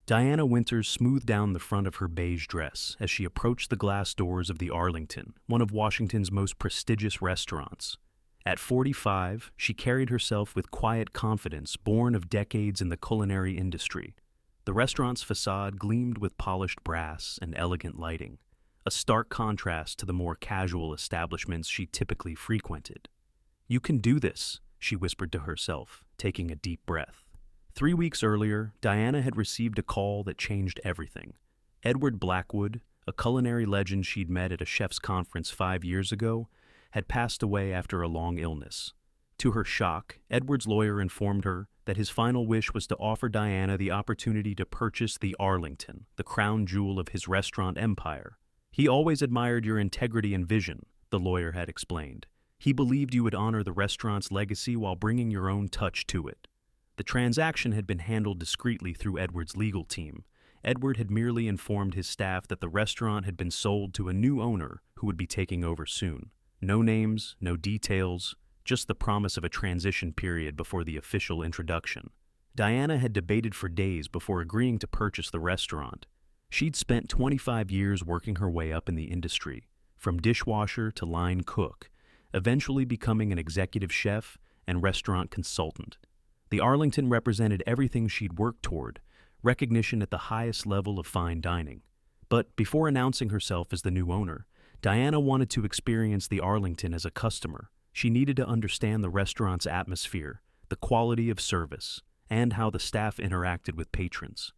Diana Winters smoothed down the front of her beige dress as she approached the glass doors of the Arlington, one of Washington's most prestigious restaurants. At 45, she carried herself with quiet confidence born of decades in the culinary industry. The restaurant's facade gleamed with polished brass and elegant lighting, a stark contrast to the more casual establishments she typically frequented. "You can do this," she whispered to herself, taking a deep breath. 3 weeks earlier, Diana had received a call that changed everything. Edward Blackwood, a culinary legend she'd met at a chef's conference 5 years ago, had passed away after a long illness. To her shock, Edward's lawyer informed her that his final wish was to offer Diana the opportunity to purchase the Arlington, the crown jewel of his restaurant empire. "He always admired your integrity and vision," the lawyer had explained. "He believed you would honor the restaurant's legacy while bringing your own touch to it." The transaction had been handled discreetly through Edward's legal team. Edward had merely informed his staff that the restaurant had been sold to a new owner who would be taking over soon. No names, no details, just the promise of a transition period before the official introduction. Diana had debated for days before agreeing to purchase the restaurant. She'd spent 25 years working her way up in the industry, from dishwasher to line cook, eventually becoming an executive chef and restaurant consultant. The Arlington represented everything she'd worked toward, recognition at the highest level of fine dining. But before announcing herself as the new owner, Diana wanted to experience the Arlington as a customer. She needed to understand the restaurant's atmosphere, the quality of service, and how the staff interacted with patrons.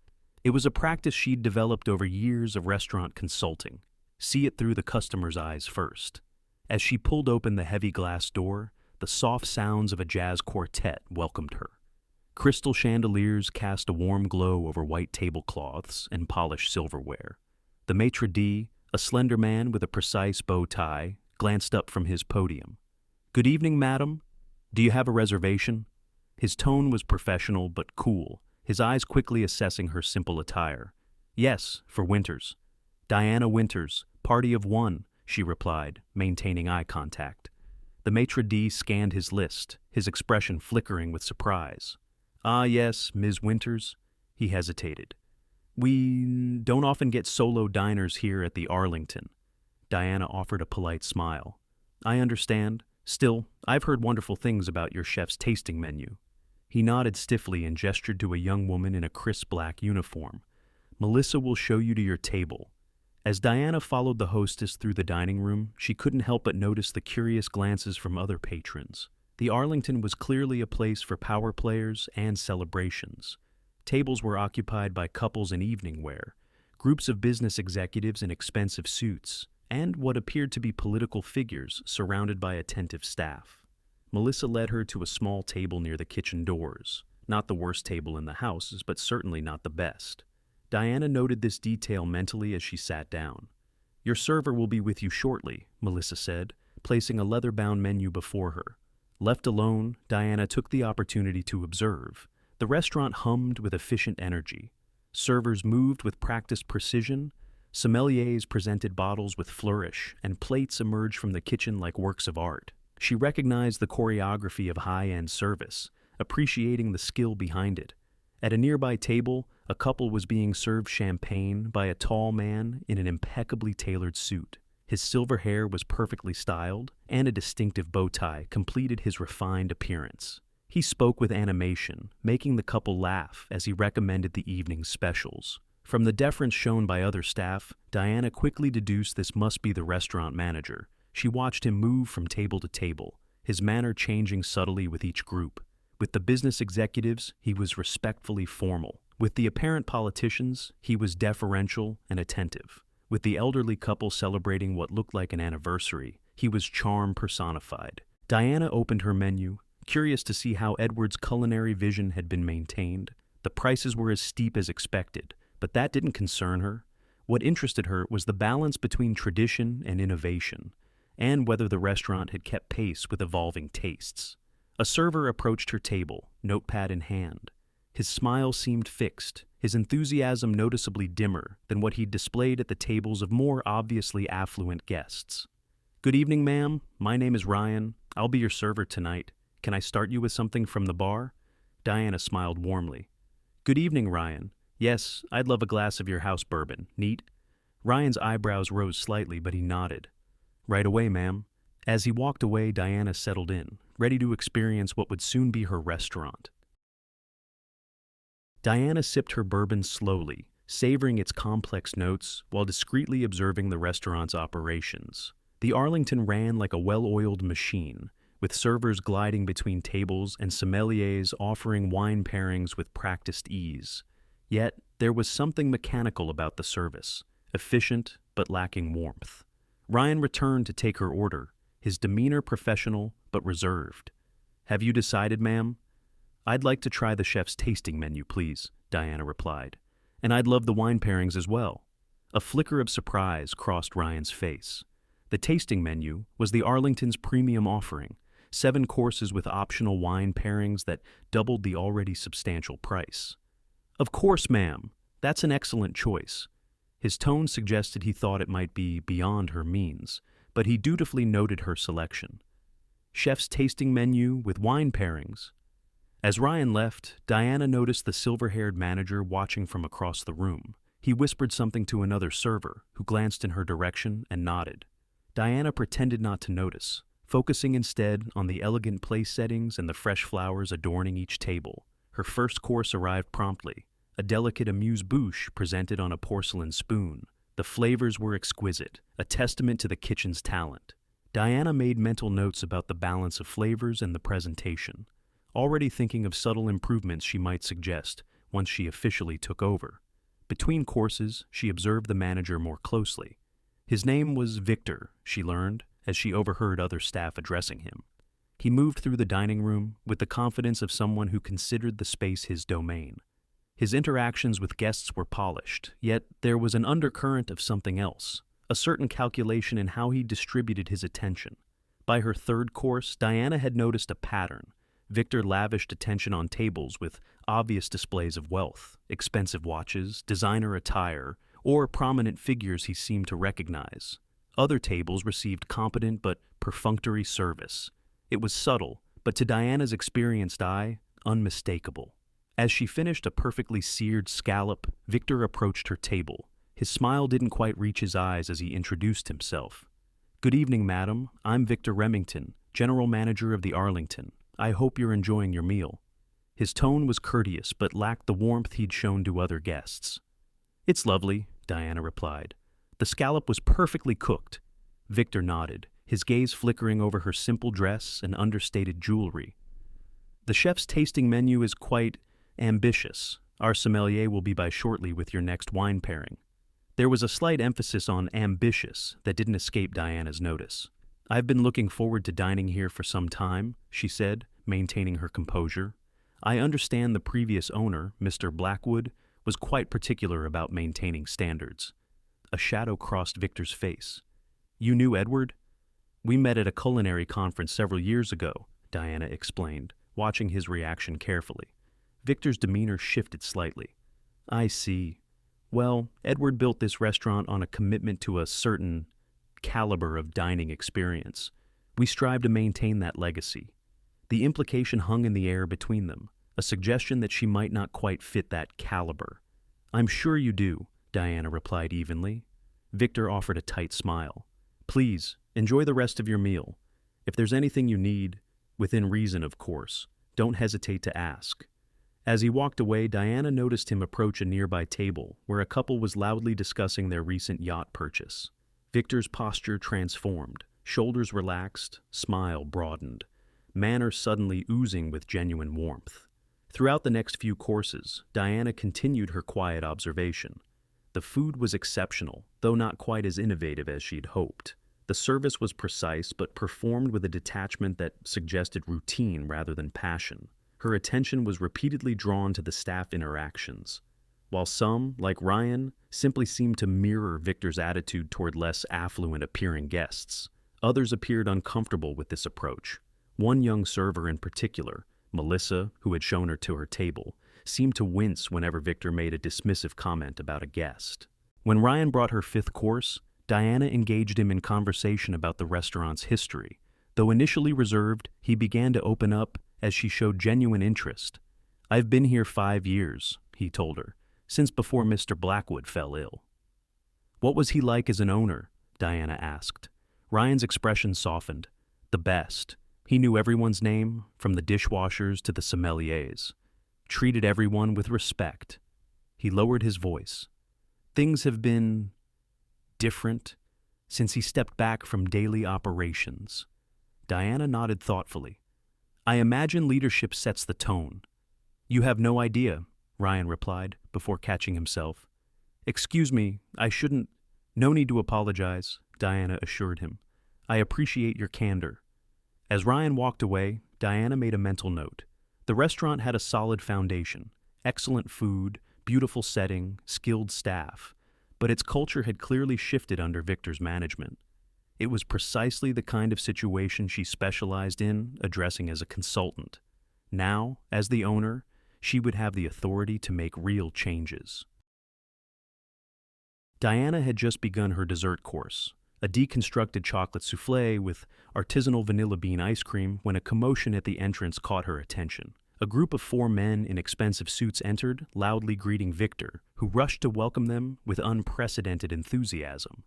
It was a practice she'd developed over years of restaurant consulting. See it through the customer's eyes first. As she pulled open the heavy glass door, the soft sounds of a jazz quartet welcomed her. Crystal chandeliers cast a warm glow over white tablecloths and polished silverware. The maitre d', a slender man with a precise bow tie, glanced up from his podium. "Good evening, madam. Do you have a reservation?" His tone was professional but cool, his eyes quickly assessing her simple attire. "Yes, for Winters." "Diana Winters, party of one," she replied, maintaining eye contact. The maitre d' scanned his list, his expression flickering with surprise. "Ah, yes, Ms. Winters." He hesitated. "We don't often get solo diners here at the Arlington." Diana offered a polite smile. "I understand. Still, I've heard wonderful things about your chef's tasting menu." He nodded stiffly and gestured to a young woman in a crisp black uniform. "Melissa will show you to your table." As Diana followed the hostess through the dining room, she couldn't help but notice the curious glances from other patrons. The Arlington was clearly a place for power players and celebrations. Tables were occupied by couples in evening wear, groups of business executives in expensive suits, and what appeared to be political figures surrounded by attentive staff. Melissa led her to a small table near the kitchen doors. Not the worst table in the house, but certainly not the best. Diana noted this detail mentally as she sat down. "Your server will be with you shortly," Melissa said, placing a leather-bound menu before her. Left alone, Diana took the opportunity to observe. The restaurant hummed with efficient energy. Servers moved with practiced precision, sommeliers presented bottles with flourish, and plates emerged from the kitchen like works of art. She recognized the choreography of high-end service, appreciating the skill behind it. At a nearby table, a couple was being served champagne by a tall man in an impeccably tailored suit. His silver hair was perfectly styled, and a distinctive bow tie completed his refined appearance. He spoke with animation, making the couple laugh as he recommended the evening's specials. From the deference shown by other staff, Diana quickly deduced this must be the restaurant manager. She watched him move from table to table, his manner changing subtly with each group. With the business executives, he was respectfully formal. With the apparent politicians, he was deferential and attentive. With the elderly couple celebrating what looked like an anniversary, he was charm personified. Diana opened her menu, curious to see how Edward's culinary vision had been maintained. The prices were as steep as expected, but that didn't concern her. What interested her was the balance between tradition and innovation, and whether the restaurant had kept pace with evolving tastes. A server approached her table, notepad in hand. His smile seemed fixed, his enthusiasm noticeably dimmer than what he'd displayed at the tables of more obviously affluent guests. "Good evening, ma'am. My name is Ryan. I'll be your server tonight. Can I start you with something from the bar?" Diana smiled warmly. "Good evening, Ryan. Yes, I'd love a glass of your house bourbon. Neat? Ryan's eyebrows rose slightly, but he nodded. Right away, ma'am. As he walked away, Diana settled in, ready to experience what would soon be her restaurant. Diana sipped her bourbon slowly, savoring its complex notes while discreetly observing the restaurant's operations. The Arlington ran like a well-oiled machine, with servers gliding between tables and sommeliers offering wine pairings with practiced ease. Yet, there was something mechanical about the service, efficient but lacking warmth. Ryan returned to take her order, his demeanor professional but reserved. Have you decided, ma'am? I'd like to try the chef's tasting menu, please, Diana replied. And I'd love the wine pairings as well. A flicker of surprise crossed Ryan's face. The tasting menu was the Arlington's premium offering, 7 courses with optional wine pairings that doubled the already substantial price. Of course, ma'am. That's an excellent choice. His tone suggested he thought it might be beyond her means, but he dutifully noted her selection. Chef's tasting menu with wine pairings. As Ryan left, Diana noticed the silver-haired manager watching from across the room. He whispered something to another server, who glanced in her direction and nodded. Diana pretended not to notice, focusing instead on the elegant place settings and the fresh flowers adorning each table. Her first course arrived promptly, a delicate amuse-bouche presented on a porcelain spoon. The flavors were exquisite, a testament to the kitchen's talent. Diana made mental notes about the balance of flavors and the presentation, already thinking of subtle improvements she might suggest once she officially took over. Between courses, she observed the manager more closely. His name was Victor, she learned, as she overheard other staff addressing him. He moved through the dining room with the confidence of someone who considered the space his domain. His interactions with guests were polished, yet there was an undercurrent of something else, a certain calculation in how he distributed his attention. By her third course, Diana had noticed a pattern. Victor lavished attention on tables with obvious displays of wealth, expensive watches, designer attire, or prominent figures he seemed to recognize. Other tables received competent but perfunctory service. It was subtle, but to Diana's experienced eye, unmistakable. As she finished a perfectly seared scallop, Victor approached her table. His smile didn't quite reach his eyes as he introduced himself. Good evening, madam. I'm Victor Remington, general manager of the Arlington. I hope you're enjoying your meal. His tone was courteous, but lacked the warmth he'd shown to other guests. It's lovely, Diana replied. The scallop was perfectly cooked. Victor nodded, his gaze flickering over her simple dress and understated jewelry. The chef's tasting menu is quite ambitious. Our sommelier will be by shortly with your next wine pairing. There was a slight emphasis on ambitious that didn't escape Diana's notice. I've been looking forward to dining here for some time, she said, maintaining her composure. I understand the previous owner, Mr. Blackwood, was quite particular about maintaining standards. A shadow crossed Victor's face. You knew Edward? We met at a culinary conference several years ago, Diana explained, watching his reaction carefully. Victor's demeanor shifted slightly. I see. Well, Edward built this restaurant on a commitment to a certain caliber of dining experience. We strive to maintain that legacy. The implication hung in the air between them, a suggestion that she might not quite fit that caliber. I'm sure you do, Diana replied evenly. Victor offered a tight smile. Please, enjoy the rest of your meal. If there's anything you need, within reason of course, don't hesitate to ask. As he walked away, Diana noticed him approach a nearby table where a couple was loudly discussing their recent yacht purchase. Victor's posture transformed, shoulders relaxed, smile broadened, manner suddenly oozing with genuine warmth. Throughout the next few courses, Diana continued her quiet observation. The food was exceptional, though not quite as innovative as she'd hoped. The service was precise but performed with a detachment that suggested routine rather than passion. Her attention was repeatedly drawn to the staff interactions. While some, like Ryan, simply seemed to mirror Victor's attitude toward less affluent-appearing guests, others appeared uncomfortable with this approach. One young server in particular, Melissa, who had shown her to her table, seemed to wince whenever Victor made a dismissive comment about a guest. When Ryan brought her 5th course, Diana engaged him in conversation about the restaurant's history. Though initially reserved, he began to open up as she showed genuine interest. I've been here 5 years, he told her, since before Mr. Blackwood fell ill. What was he like as an owner? Diana asked. Ryan's expression softened. The best. He knew everyone's name, from the dishwashers to the sommeliers. Treated everyone with respect. He lowered his voice. Things have been different since he stepped back from daily operations. Diana nodded thoughtfully. I imagine leadership sets the tone. You have no idea, Ryan replied, before catching himself. Excuse me, I shouldn't. No need to apologize, Diana assured him. I appreciate your candor. As Ryan walked away, Diana made a mental note. The restaurant had a solid foundation, excellent food, beautiful setting, skilled staff, but its culture had clearly shifted under Victor's management. It was precisely the kind of situation she specialized in addressing as a consultant. Now, as the owner, she would have the authority to make real changes. Diana had just begun her dessert course, a deconstructed chocolate soufflé with artisanal vanilla bean ice cream, when a commotion at the entrance caught her attention. A group of 4 men in expensive suits entered, loudly greeting Victor, who rushed to welcome them with unprecedented enthusiasm.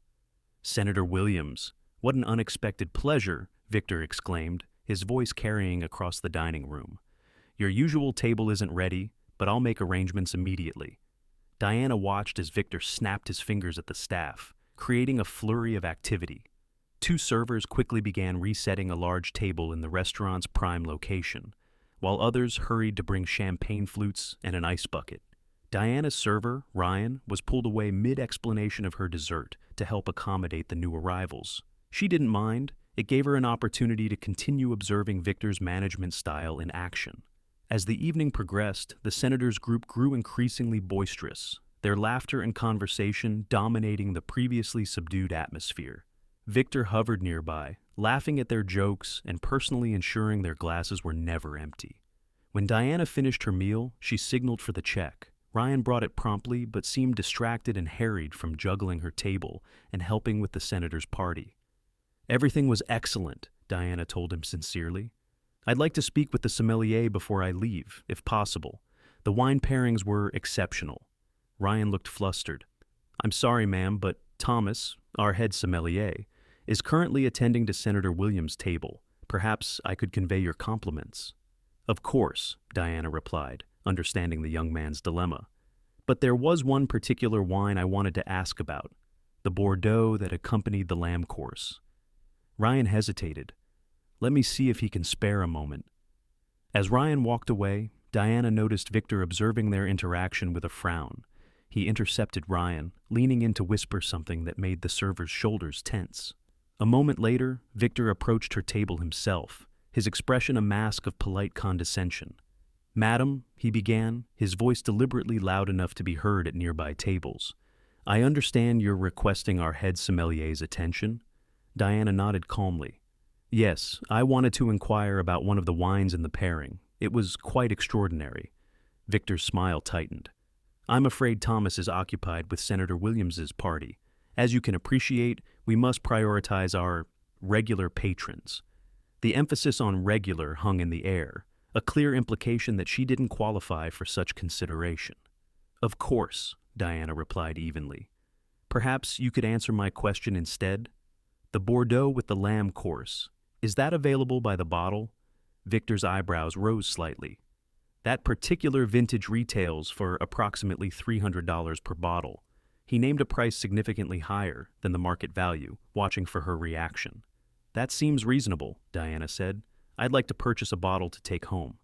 Senator Williams, what an unexpected pleasure, Victor exclaimed, his voice carrying across the dining room. Your usual table isn't ready, but I'll make arrangements immediately. Diana watched as Victor snapped his fingers at the staff, creating a flurry of activity. 2 servers quickly began resetting a large table in the restaurant's prime location, while others hurried to bring champagne flutes and an ice bucket. Diana's server, Ryan, was pulled away mid-explanation of her dessert to help accommodate the new arrivals. She didn't mind. It gave her an opportunity to continue observing Victor's management style in action. As the evening progressed, the senators' group grew increasingly boisterous, their laughter and conversation dominating the previously subdued atmosphere. Victor hovered nearby, laughing at their jokes and personally ensuring their glasses were never empty. When Diana finished her meal, she signaled for the check. Ryan brought it promptly but seemed distracted and harried from juggling her table and helping with the senators' party. Everything was excellent, Diana told him sincerely. I'd like to speak with the sommelier before I leave, if possible. The wine pairings were exceptional. Ryan looked flustered. I'm sorry, ma'am, but Thomas, our head sommelier, is currently attending to Senator Williams' table. Perhaps I could convey your compliments. Of course, Diana replied, understanding the young man's dilemma. But there was one particular wine I wanted to ask about, the Bordeaux that accompanied the lamb course. Ryan hesitated. Let me see if he can spare a moment. As Ryan walked away, Diana noticed Victor observing their interaction with a frown. He intercepted Ryan, leaning in to whisper something that made the server's shoulders tense. A moment later, Victor approached her table himself, his expression a mask of polite condescension. Madam, he began, his voice deliberately loud enough to be heard at nearby tables. I understand you're requesting our head sommelier's attention? Diana nodded calmly. Yes, I wanted to inquire about one of the wines in the pairing. It was quite extraordinary. Victor's smile tightened. I'm afraid Thomas is occupied with Senator Williams's party. As you can appreciate, we must prioritize our regular patrons. The emphasis on regular hung in the air, a clear implication that she didn't qualify for such consideration. Of course, Diana replied evenly. Perhaps you could answer my question instead? The Bordeaux with the lamb course, is that available by the bottle? Victor's eyebrows rose slightly. That particular vintage retails for approximately $300 per bottle. He named a price significantly higher than the market value, watching for her reaction. That seems reasonable, Diana said. I'd like to purchase a bottle to take home.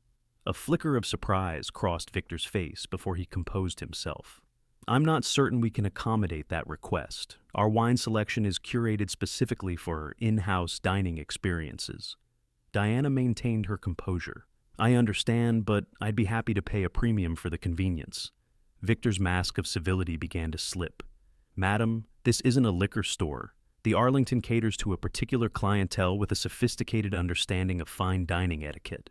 A flicker of surprise crossed Victor's face before he composed himself. I'm not certain we can accommodate that request. Our wine selection is curated specifically for in-house dining experiences. Diana maintained her composure. I understand, but I'd be happy to pay a premium for the convenience. Victor's mask of civility began to slip. Madam, this isn't a liquor store. The Arlington caters to a particular clientele with a sophisticated understanding of fine dining etiquette.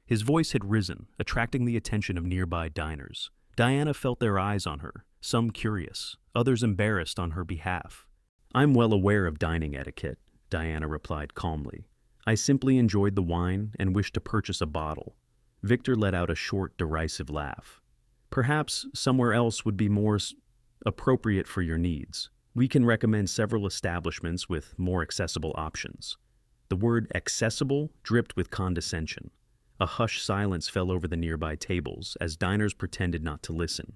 His voice had risen, attracting the attention of nearby diners. Diana felt their eyes on her, some curious, others embarrassed on her behalf. I'm well aware of dining etiquette, Diana replied calmly. I simply enjoyed the wine and wished to purchase a bottle. Victor let out a short, derisive laugh. Perhaps somewhere else would be more appropriate for your needs. We can recommend several establishments with more accessible options. The word accessible dripped with condescension. A hushed silence fell over the nearby tables as diners pretended not to listen.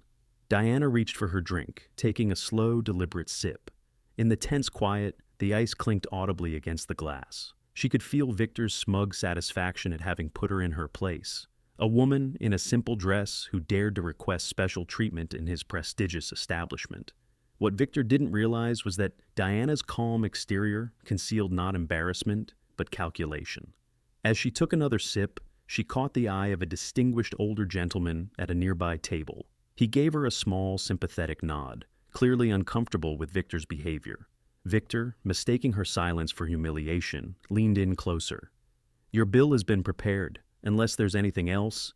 Diana reached for her drink, taking a slow, deliberate sip. In the tense quiet, the ice clinked audibly against the glass. She could feel Victor's smug satisfaction at having put her in her place. A woman in a simple dress who dared to request special treatment in his prestigious establishment. What Victor didn't realize was that Diana's calm exterior concealed not embarrassment, but calculation. As she took another sip, she caught the eye of a distinguished older gentleman at a nearby table. He gave her a small, sympathetic nod, clearly uncomfortable with Victor's behavior. Victor, mistaking her silence for humiliation, leaned in closer. "Your bill has been prepared, unless there's anything else."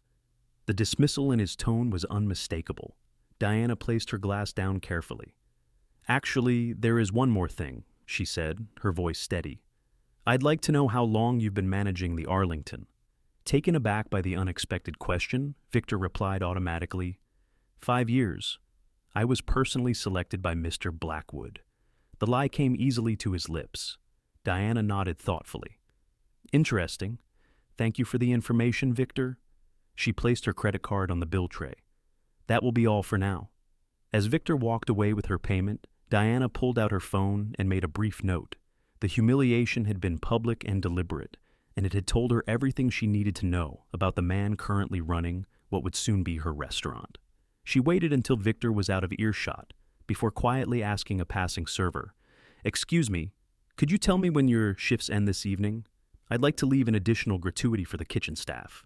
The dismissal in his tone was unmistakable. Diana placed her glass down carefully. "Actually, there is one more thing," she said, her voice steady. "I'd like to know how long you've been managing the Arlington." Taken aback by the unexpected question, Victor replied automatically, 5 years. I was personally selected by Mr. Blackwood." The lie came easily to his lips. Diana nodded thoughtfully. "Interesting. Thank you for the information, Victor." She placed her credit card on the bill tray. "That will be all for now." As Victor walked away with her payment, Diana pulled out her phone and made a brief note. The humiliation had been public and deliberate, and it had told her everything she needed to know about the man currently running what would soon be her restaurant. She waited until Victor was out of earshot before quietly asking a passing server, "Excuse me, could you tell me when your shifts end this evening? I'd like to leave an additional gratuity for the kitchen staff."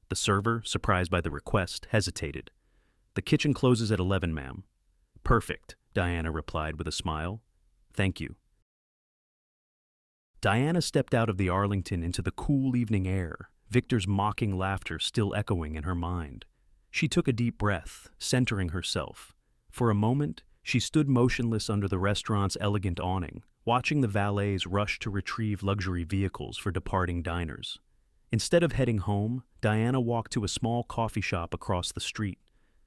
The server, surprised by the request, hesitated. "The kitchen closes at 11, ma'am." "Perfect," Diana replied with a smile. "Thank you." Diana stepped out of the Arlington into the cool evening air, Victor's mocking laughter still echoing in her mind. She took a deep breath, centering herself. For a moment, she stood motionless under the restaurant's elegant awning, watching the valets rush to retrieve luxury vehicles for departing diners. Instead of heading home, Diana walked to a small coffee shop across the street.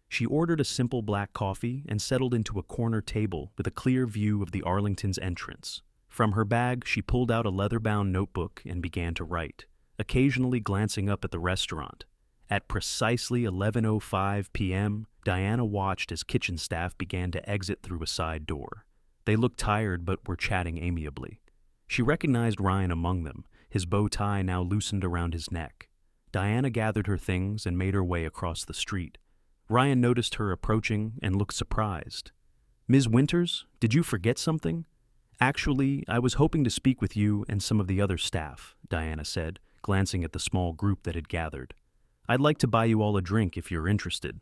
She ordered a simple black coffee and settled into a corner table with a clear view of the Arlington's entrance. From her bag, she pulled out a leather-bound notebook and began to write, occasionally glancing up at the restaurant. At precisely 11:05 p.m., Diana watched as kitchen staff began to exit through a side door. They looked tired but were chatting amiably. She recognized Ryan among them, his bow tie now loosened around his neck. Diana gathered her things and made her way across the street. Ryan noticed her approaching and looked surprised. "Ms. Winters, did you forget something?" "Actually, I was hoping to speak with you and some of the other staff," Diana said, glancing at the small group that had gathered. "I'd like to buy you all a drink if you're interested."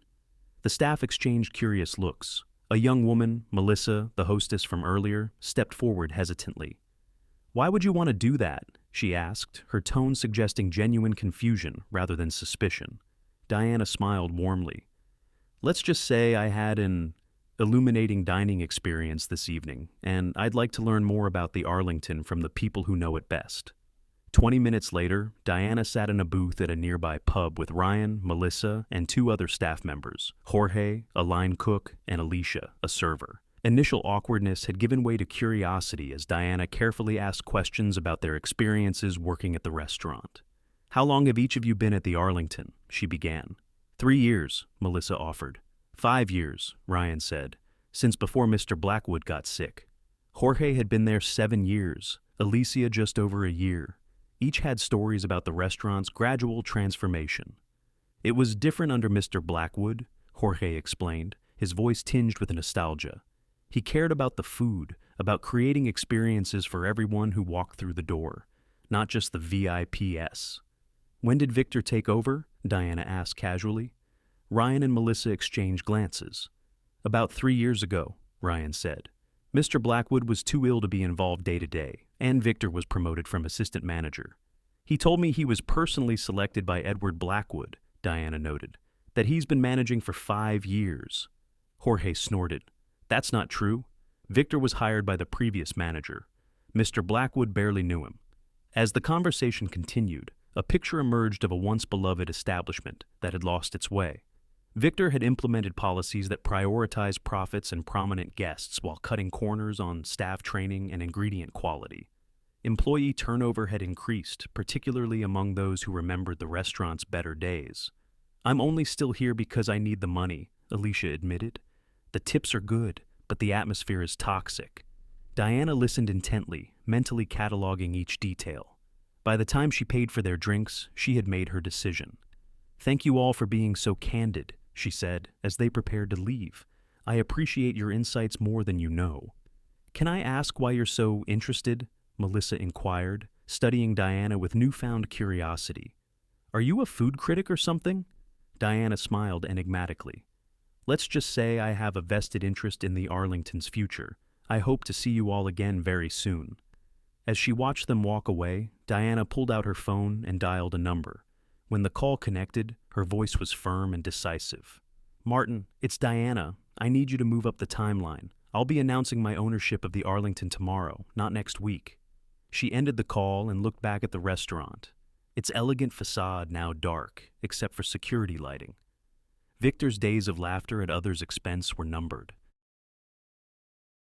The staff exchanged curious looks. A young woman, Melissa, the hostess from earlier, stepped forward hesitantly. "Why would you want to do that?" she asked, her tone suggesting genuine confusion rather than suspicion. Diana smiled warmly. "Let's just say I had an illuminating dining experience this evening, and I'd like to learn more about the Arlington from the people who know it best." 20 minutes later, Diana sat in a booth at a nearby pub with Ryan, Melissa, and 2 other staff members, Jorge, a line cook, and Alicia, a server. Initial awkwardness had given way to curiosity as Diana carefully asked questions about their experiences working at the restaurant. "How long have each of you been at the Arlington?" she began. 3 years, Melissa offered. 5 years, Ryan said, since before Mr. Blackwood got sick. Jorge had been there 7 years, Alicia just over a year. Each had stories about the restaurant's gradual transformation. "It was different under Mr. Blackwood," Jorge explained, his voice tinged with nostalgia. "He cared about the food, about creating experiences for everyone who walked through the door, not just the VIPs. "When did Victor take over?" Diana asked casually. Ryan and Melissa exchanged glances. "About 3 years ago," Ryan said. "Mr. Blackwood was too ill to be involved day to day, and Victor was promoted from assistant manager. He told me he was personally selected by Edward Blackwood," Diana noted, "that he's been managing for 5 years. Jorge snorted. "That's not true. Victor was hired by the previous manager. Mr. Blackwood barely knew him." As the conversation continued, a picture emerged of a once beloved establishment that had lost its way. Victor had implemented policies that prioritized profits and prominent guests while cutting corners on staff training and ingredient quality. Employee turnover had increased, particularly among those who remembered the restaurant's better days. "I'm only still here because I need the money," Alicia admitted. "The tips are good, but the atmosphere is toxic." Diana listened intently, mentally cataloging each detail. By the time she paid for their drinks, she had made her decision. "Thank you all for being so candid," she said, as they prepared to leave. "I appreciate your insights more than you know." "Can I ask why you're so interested?" Melissa inquired, studying Diana with newfound curiosity. "Are you a food critic or something?" Diana smiled enigmatically. "Let's just say I have a vested interest in the Arlington's future. I hope to see you all again very soon." As she watched them walk away, Diana pulled out her phone and dialed a number. When the call connected, her voice was firm and decisive. "Martin, it's Diana. I need you to move up the timeline. I'll be announcing my ownership of the Arlington tomorrow, not next week." She ended the call and looked back at the restaurant, its elegant facade now dark, except for security lighting. Victor's days of laughter at others' expense were numbered.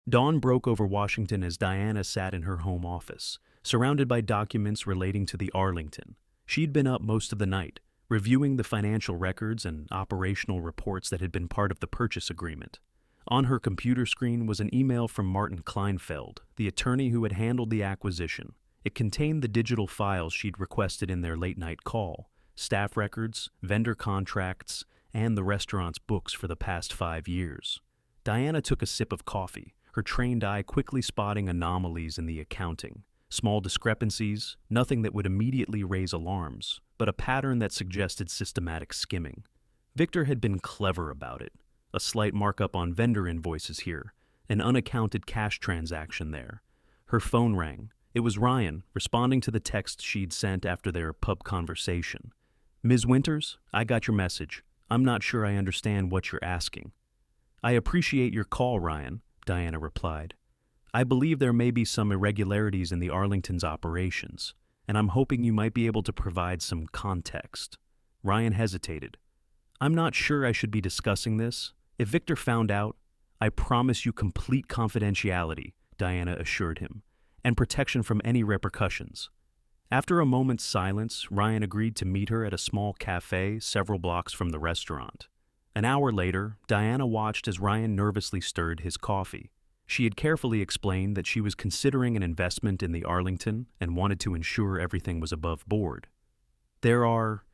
Dawn broke over Washington as Diana sat in her home office, surrounded by documents relating to the Arlington. She'd been up most of the night, reviewing the financial records and operational reports that had been part of the purchase agreement. On her computer screen was an email from Martin Kleinfeld, the attorney who had handled the acquisition. It contained the digital files she'd requested in their late-night call, staff records, vendor contracts, and the restaurant's books for the past 5 years. Diana took a sip of coffee, her trained eye quickly spotting anomalies in the accounting. Small discrepancies, nothing that would immediately raise alarms, but a pattern that suggested systematic skimming. Victor had been clever about it. A slight markup on vendor invoices here, an unaccounted cash transaction there. Her phone rang. It was Ryan, responding to the text she'd sent after their pub conversation. "Ms. Winters, I got your message. I'm not sure I understand what you're asking." "I appreciate your call, Ryan," Diana replied. "I believe there may be some irregularities in the Arlington's operations, and I'm hoping you might be able to provide some context." Ryan hesitated. "I'm not sure I should be discussing this. If Victor found out, I promise you complete confidentiality," Diana assured him, "and protection from any repercussions." After a moment's silence, Ryan agreed to meet her at a small cafe several blocks from the restaurant. An hour later, Diana watched as Ryan nervously stirred his coffee. She had carefully explained that she was considering an investment in the Arlington and wanted to ensure everything was above board. "There are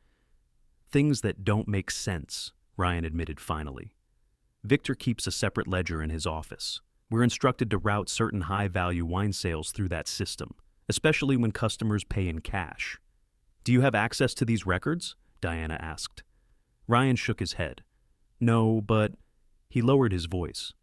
things that don't make sense," Ryan admitted finally. "Victor keeps a separate ledger in his office. We're instructed to route certain high-value wine sales through that system, especially when customers pay in cash." "Do you have access to these records?" Diana asked. Ryan shook his head. "No, but—" He lowered his voice.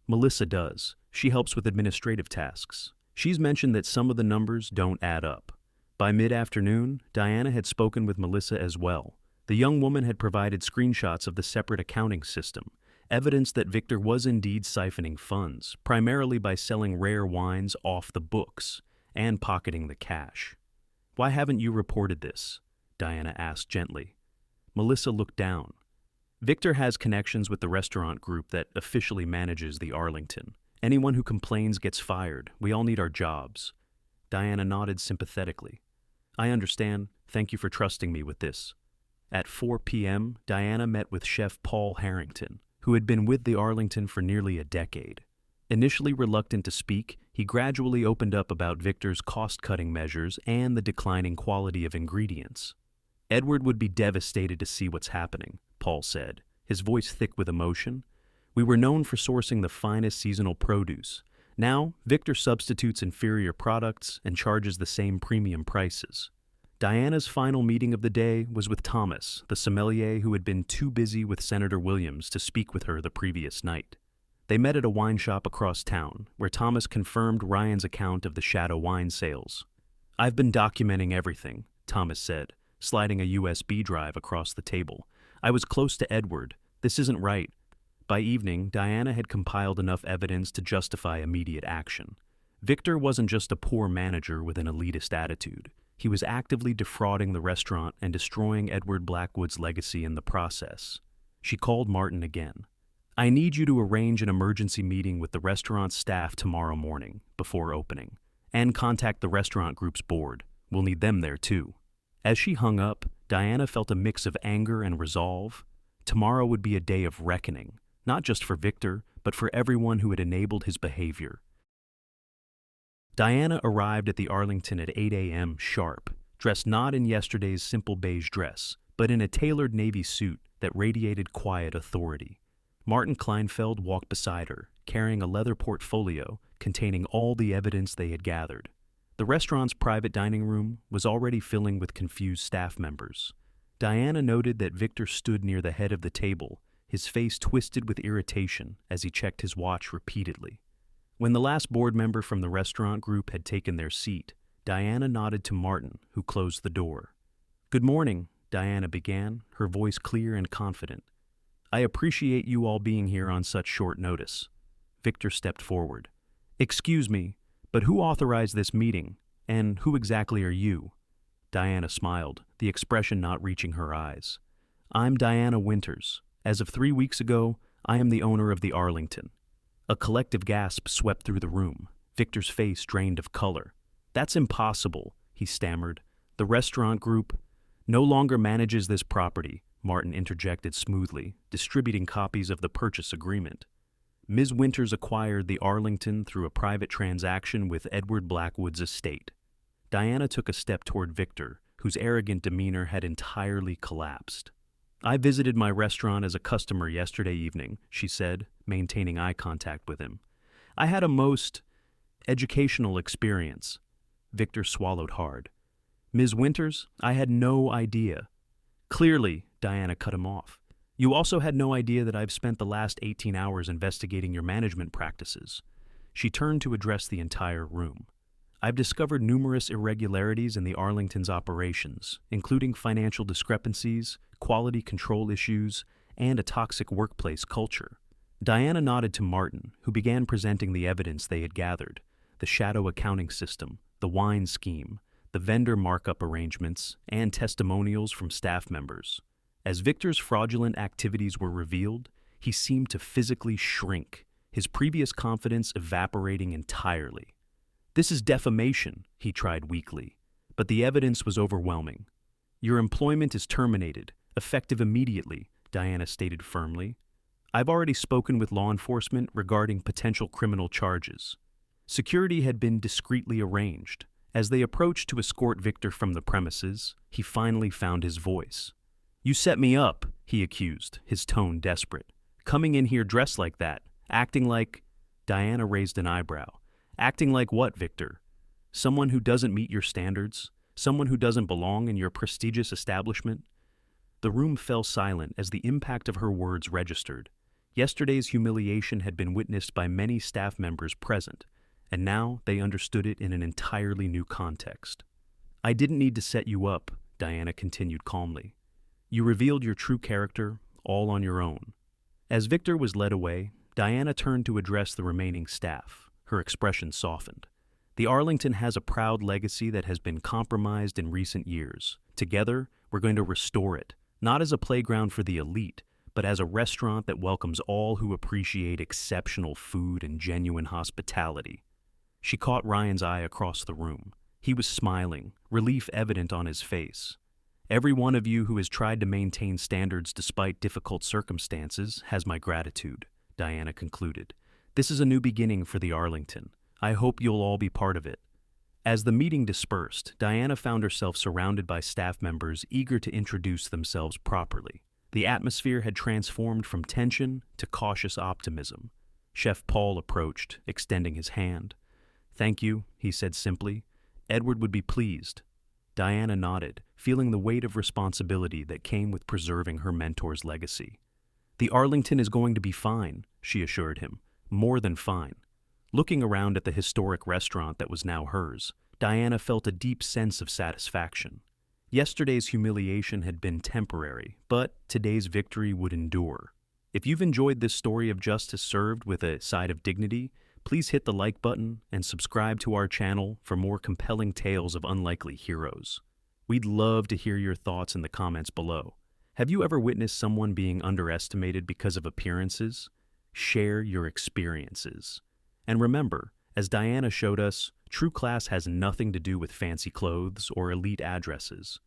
"Melissa does. She helps with administrative tasks. She's mentioned that some of the numbers don't add up." By mid-afternoon, Diana had spoken with Melissa as well. The young woman had provided screenshots of the separate accounting system, evidence that Victor was indeed siphoning funds, primarily by selling rare wines off the books and pocketing the cash. "Why haven't you reported this?" Diana asked gently. Melissa looked down. "Victor has connections with the restaurant group that officially manages the Arlington. Anyone who complains gets fired. We all need our jobs." Diana nodded sympathetically. "I understand. Thank you for trusting me with this." At 4 p.m., Diana met with Chef Paul Harrington, who had been with the Arlington for nearly a decade. Initially reluctant to speak, he gradually opened up about Victor's cost-cutting measures and the declining quality of ingredients. "Edward would be devastated to see what's happening," Paul said, his voice thick with emotion. "We were known for sourcing the finest seasonal produce. Now, Victor substitutes inferior products and charges the same premium prices." Diana's final meeting of the day was with Thomas, the sommelier who had been too busy with Senator Williams to speak with her the previous night. They met at a wine shop across town, where Thomas confirmed Ryan's account of the shadow wine sales. "I've been documenting everything," Thomas said, sliding a USB drive across the table. "I was close to Edward. This isn't right." By evening, Diana had compiled enough evidence to justify immediate action. Victor wasn't just a poor manager with an elitist attitude. He was actively defrauding the restaurant and destroying Edward Blackwood's legacy in the process. She called Martin again. I need you to arrange an emergency meeting with the restaurant staff tomorrow morning, before opening, and contact the restaurant group's board. We'll need them there too. As she hung up, Diana felt a mix of anger and resolve. Tomorrow would be a day of reckoning, not just for Victor, but for everyone who had enabled his behavior. Diana arrived at the Arlington at 8 a.m. sharp, dressed not in yesterday's simple beige dress, but in a tailored navy suit that radiated quiet authority. Martin Kleinfeld walked beside her, carrying a leather portfolio containing all the evidence they had gathered. The restaurant's private dining room was already filling with confused staff members. Diana noted that Victor stood near the head of the table, his face twisted with irritation as he checked his watch repeatedly. When the last board member from the restaurant group had taken their seat, Diana nodded to Martin, who closed the door. "Good morning," Diana began, her voice clear and confident. "I appreciate you all being here on such short notice." Victor stepped forward. "Excuse me, but who authorized this meeting, and who exactly are you?" Diana smiled, the expression not reaching her eyes. "I'm Diana Winters. As of 3 weeks ago, I am the owner of the Arlington." A collective gasp swept through the room. Victor's face drained of color. "That's impossible," he stammered. "The restaurant group no longer manages this property," Martin interjected smoothly, distributing copies of the purchase agreement. "Ms. Winters acquired the Arlington through a private transaction with Edward Blackwood's estate." Diana took a step toward Victor, whose arrogant demeanor had entirely collapsed. "I visited my restaurant as a customer yesterday evening," she said, maintaining eye contact with him. "I had a most educational experience." Victor swallowed hard. "Ms. Winters, I had no idea." "Clearly," Diana cut him off. "You also had no idea that I've spent the last 18 hours investigating your management practices." She turned to address the entire room. "I've discovered numerous irregularities in the Arlington's operations, including financial discrepancies, quality control issues, and a toxic workplace culture." Diana nodded to Martin, who began presenting the evidence they had gathered: the shadow accounting system, the wine scheme, the vendor markup arrangements, and testimonials from staff members. As Victor's fraudulent activities were revealed, he seemed to physically shrink, his previous confidence evaporating entirely. "This is defamation," he tried weakly, but the evidence was overwhelming. "Your employment is terminated, effective immediately," Diana stated firmly. "I've already spoken with law enforcement regarding potential criminal charges." Security had been discreetly arranged. As they approached to escort Victor from the premises, he finally found his voice. "You set me up," he accused, his tone desperate. "Coming in here dressed like that, acting like—" Diana raised an eyebrow. "Acting like what, Victor? Someone who doesn't meet your standards? Someone who doesn't belong in your prestigious establishment?" The room fell silent as the impact of her words registered. Yesterday's humiliation had been witnessed by many staff members present, and now they understood it in an entirely new context. "I didn't need to set you up," Diana continued calmly. "You revealed your true character, all on your own." As Victor was led away, Diana turned to address the remaining staff. Her expression softened. "The Arlington has a proud legacy that has been compromised in recent years. Together, we're going to restore it, not as a playground for the elite, but as a restaurant that welcomes all who appreciate exceptional food and genuine hospitality." She caught Ryan's eye across the room. He was smiling, relief evident on his face. "Every one of you who has tried to maintain standards despite difficult circumstances has my gratitude," Diana concluded. "This is a new beginning for the Arlington. I hope you'll all be part of it." As the meeting dispersed, Diana found herself surrounded by staff members eager to introduce themselves properly. The atmosphere had transformed from tension to cautious optimism. Chef Paul approached, extending his hand. "Thank you," he said simply. "Edward would be pleased." Diana nodded, feeling the weight of responsibility that came with preserving her mentor's legacy. "The Arlington is going to be fine," she assured him. "More than fine." Looking around at the historic restaurant that was now hers, Diana felt a deep sense of satisfaction. Yesterday's humiliation had been temporary, but today's victory would endure. If you've enjoyed this story of justice served with a side of dignity, please hit the like button and subscribe to our channel for more compelling tales of unlikely heroes. We'd love to hear your thoughts in the comments below. Have you ever witnessed someone being underestimated because of appearances? Share your experiences. And remember, as Diana showed us, true class has nothing to do with fancy clothes or elite addresses.